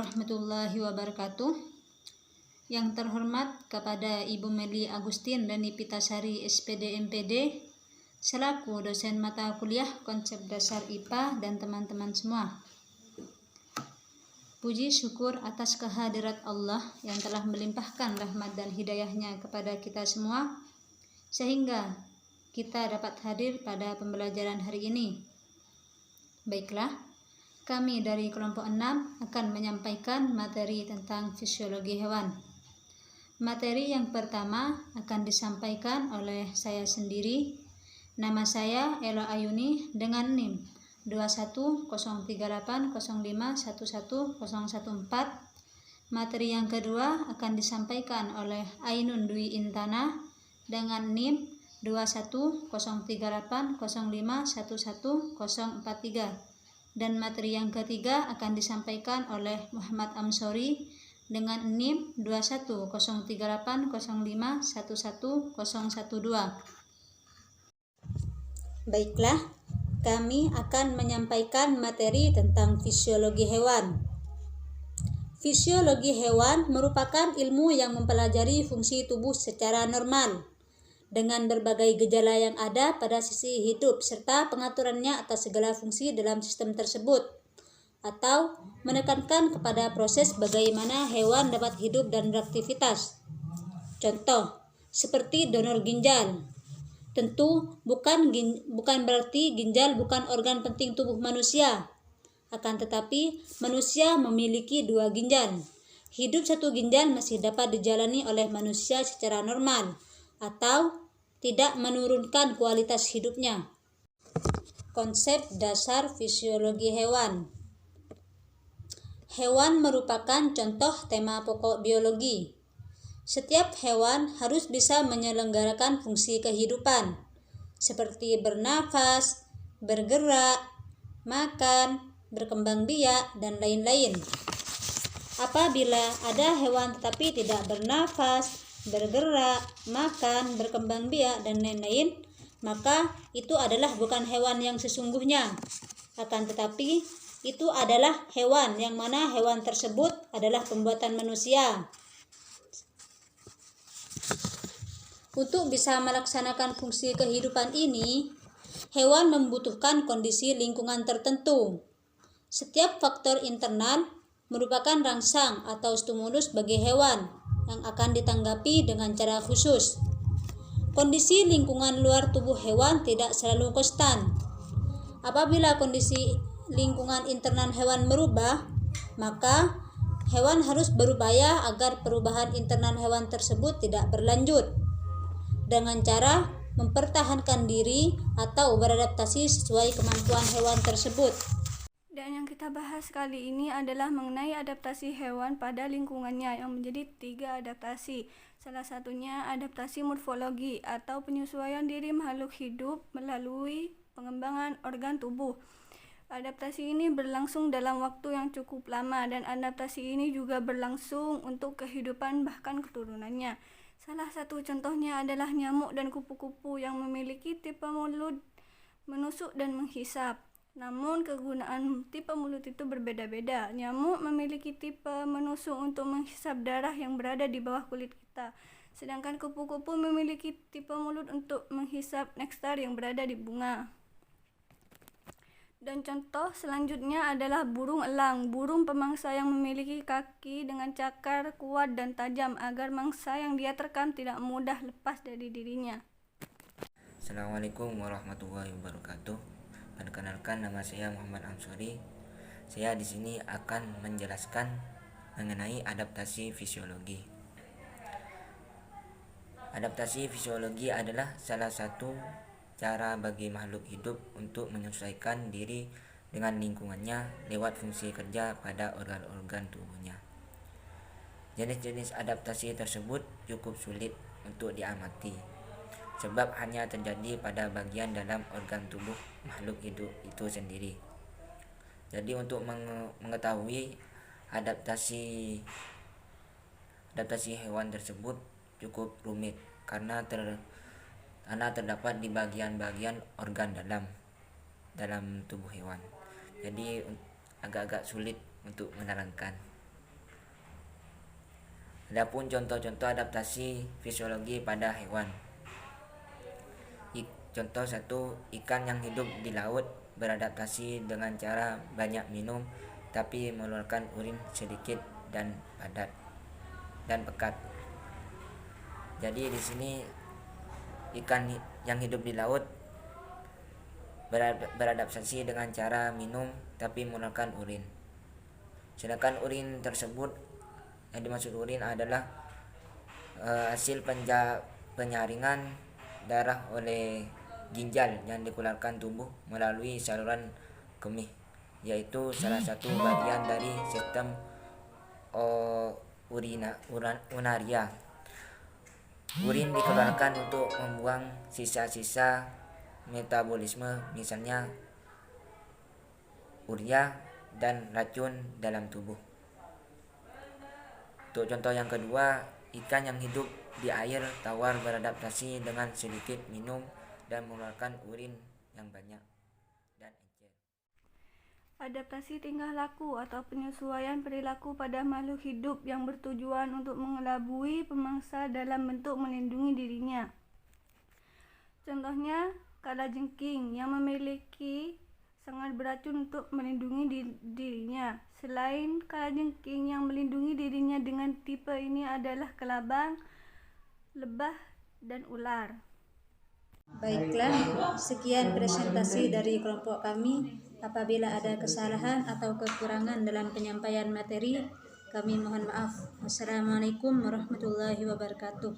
warahmatullahi wabarakatuh. Yang terhormat kepada Ibu Meli Agustin Dani Pitasari SPD MPD selaku dosen mata kuliah konsep dasar IPA dan teman-teman semua. Puji syukur atas kehadirat Allah yang telah melimpahkan rahmat dan hidayahnya kepada kita semua sehingga kita dapat hadir pada pembelajaran hari ini. Baiklah, kami dari kelompok 6 akan menyampaikan materi tentang fisiologi hewan. Materi yang pertama akan disampaikan oleh saya sendiri. Nama saya Ella Ayuni dengan NIM 210380511014. Materi yang kedua akan disampaikan oleh Ainun Dwi Intana dengan NIM 210380511043. Dan materi yang ketiga akan disampaikan oleh Muhammad Amsori dengan NIM 210380511012. Baiklah, kami akan menyampaikan materi tentang fisiologi hewan. Fisiologi hewan merupakan ilmu yang mempelajari fungsi tubuh secara normal dengan berbagai gejala yang ada pada sisi hidup serta pengaturannya atas segala fungsi dalam sistem tersebut, atau menekankan kepada proses bagaimana hewan dapat hidup dan beraktivitas. Contoh, seperti donor ginjal. Tentu bukan berarti ginjal bukan organ penting tubuh manusia. Akan tetapi manusia memiliki 2 ginjal. Hidup 1 ginjal masih dapat dijalani oleh manusia secara normal atau tidak menurunkan kualitas hidupnya. Konsep dasar fisiologi hewan. Hewan merupakan contoh tema pokok biologi. Setiap hewan harus bisa menyelenggarakan fungsi kehidupan, seperti bernafas, bergerak, makan, berkembang biak, dan lain-lain. Apabila ada hewan tetapi tidak bernafas, bergerak, makan, berkembang biak, dan lain-lain, maka itu adalah bukan hewan yang sesungguhnya. Akan tetapi itu adalah hewan yang mana hewan tersebut adalah pembuatan manusia. Untuk bisa melaksanakan fungsi kehidupan ini, hewan membutuhkan kondisi lingkungan tertentu. Setiap faktor internal merupakan rangsang atau stimulus bagi hewan yang akan ditanggapi dengan cara khusus. Kondisi lingkungan luar tubuh hewan tidak selalu konstan. Apabila kondisi lingkungan internal hewan merubah, maka hewan harus berupaya agar perubahan internal hewan tersebut tidak berlanjut dengan cara mempertahankan diri atau beradaptasi sesuai kemampuan hewan tersebut. Dan yang kita bahas kali ini adalah mengenai adaptasi hewan pada lingkungannya yang menjadi 3 adaptasi. Salah satunya adaptasi morfologi atau penyesuaian diri makhluk hidup melalui pengembangan organ tubuh. Adaptasi ini berlangsung dalam waktu yang cukup lama dan adaptasi ini juga berlangsung untuk kehidupan bahkan keturunannya. Salah satu contohnya adalah nyamuk dan kupu-kupu yang memiliki tipe mulut menusuk dan menghisap. Namun kegunaan tipe mulut itu berbeda-beda. Nyamuk memiliki tipe menusuk untuk menghisap darah yang berada di bawah kulit kita. Sedangkan kupu-kupu memiliki tipe mulut untuk menghisap nektar yang berada di bunga. Dan contoh selanjutnya adalah burung elang, burung pemangsa yang memiliki kaki dengan cakar kuat dan tajam agar mangsa yang dia terkam tidak mudah lepas dari dirinya. Assalamualaikum warahmatullahi wabarakatuh. Perkenalkan, nama saya Muhammad Amsori. Saya di sini akan menjelaskan mengenai adaptasi fisiologi. Adaptasi fisiologi adalah salah satu cara bagi makhluk hidup untuk menyesuaikan diri dengan lingkungannya lewat fungsi kerja pada organ-organ tubuhnya. Jenis-jenis adaptasi tersebut cukup sulit untuk diamati, sebab hanya terjadi pada bagian dalam organ tubuh makhluk hidup itu sendiri. Jadi untuk mengetahui adaptasi hewan tersebut cukup rumit karena terdapat di bagian-bagian organ dalam tubuh hewan. Jadi agak-agak sulit untuk menerangkan. Adapun contoh-contoh adaptasi fisiologi pada hewan. Contoh 1, ikan yang hidup di laut beradaptasi dengan cara banyak minum tapi mengeluarkan urin sedikit dan padat dan pekat. Jadi di sini ikan yang hidup di laut beradaptasi dengan cara minum tapi mengeluarkan urin. Sedangkan urin tersebut, yang dimaksud urin adalah hasil penyaringan darah oleh ginjal yang dikeluarkan tubuh melalui saluran kemih, yaitu salah satu bagian dari sistem urinaria. Urin dikeluarkan untuk membuang sisa-sisa metabolisme, misalnya urea dan racun dalam tubuh. Untuk contoh yang kedua, ikan yang hidup di air tawar beradaptasi dengan sedikit minum dan mengeluarkan urin yang banyak dan encer. Adaptasi tingkah laku atau penyesuaian perilaku pada makhluk hidup yang bertujuan untuk mengelabui pemangsa dalam bentuk melindungi dirinya. Contohnya, kalajengking yang memiliki sangat beracun untuk melindungi dirinya. Selain kalajengking yang melindungi dirinya dengan tipe ini adalah kelabang, lebah, dan ular. Baiklah, sekian presentasi dari kelompok kami. Apabila ada kesalahan atau kekurangan dalam penyampaian materi, kami mohon maaf. Wassalamualaikum warahmatullahi wabarakatuh.